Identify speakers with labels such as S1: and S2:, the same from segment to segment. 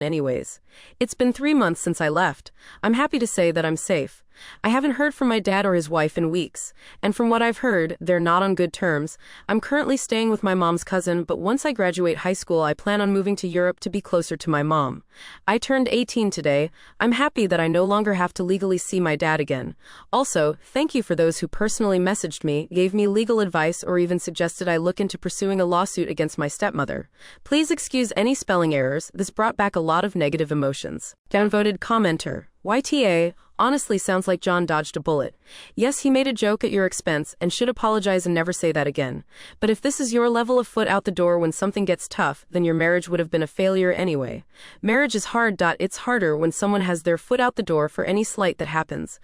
S1: anyways. It's been 3 months since I left. I'm happy to say that I'm safe. I haven't heard from my dad or his wife in weeks, and from what I've heard, they're not on good terms. I'm currently staying with my mom's cousin, but once I graduate high school, I plan on moving to Europe to be closer to my mom. I turned 18 today. I'm happy that I no longer have to legally see my dad again. Also, thank you for those who personally messaged me, gave me legal advice, or even suggested I look into pursuing a lawsuit against my stepmother. Please excuse any spelling errors. This brought back a lot of negative emotions. Downvoted commenter. YTA, honestly sounds like John dodged a bullet. Yes, he made a joke at your expense and should apologize and never say that again. But if this is your level of foot out the door when something gets tough, then your marriage would have been a failure anyway. Marriage is hard. It's harder when someone has their foot out the door for any slight that happens.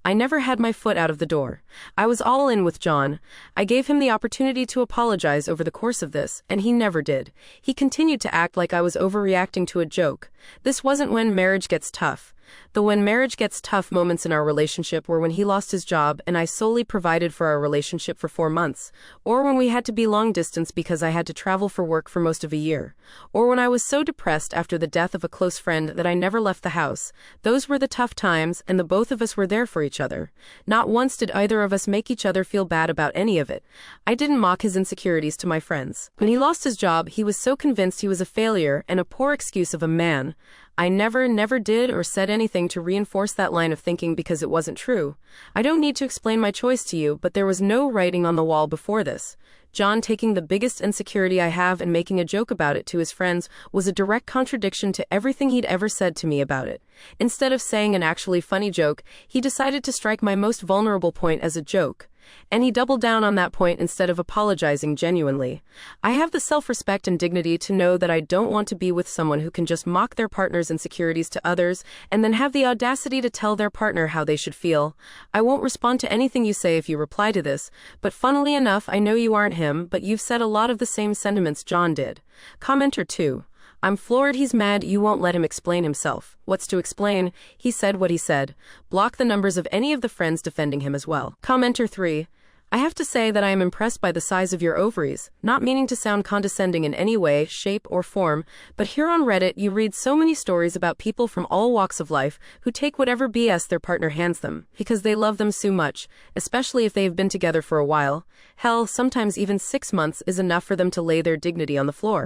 S1: I never had my foot out of the door. I was all in with John. I gave him the opportunity to apologize over the course of this, and he never did. He continued to act like I was overreacting to a joke. This wasn't when marriage gets tough. The when marriage gets tough moments in our relationship were when he lost his job and I solely provided for our relationship for 4 months, or when we had to be long distance because I had to travel for work for most of a year, or when I was so depressed after the death of a close friend that I never left the house. Those were the tough times, and the both of us were there for each other. Not once did either of us make each other feel bad about any of it. I didn't mock his insecurities to my friends. When he lost his job, he was so convinced he was a failure and a poor excuse of a man. I never did or said anything to reinforce that line of thinking because it wasn't true. I don't need to explain my choice to you, but there was no writing on the wall before this. John taking the biggest insecurity I have and making a joke about it to his friends was a direct contradiction to everything he'd ever said to me about it. Instead of saying an actually funny joke, he decided to strike my most vulnerable point as a joke. And he doubled down on that point instead of apologizing genuinely. I have the self-respect and dignity to know that I don't want to be with someone who can just mock their partner's insecurities to others and then have the audacity to tell their partner how they should feel. I won't respond to anything you say if you reply to this, but funnily enough, I know you aren't him, but you've said a lot of the same sentiments John did. Commenter 2. I'm floored he's mad you won't let him explain himself. What's to explain? He said what he said. Block the numbers of any of the friends defending him as well. Commenter 3. I have to say that I am impressed by the size of your ovaries, not meaning to sound condescending in any way, shape, or form, but here on Reddit you read so many stories about people from all walks of life who take whatever BS their partner hands them, because they love them so much, especially if they have been together for a while. Hell, sometimes even 6 months is enough for them to lay their dignity on the floor.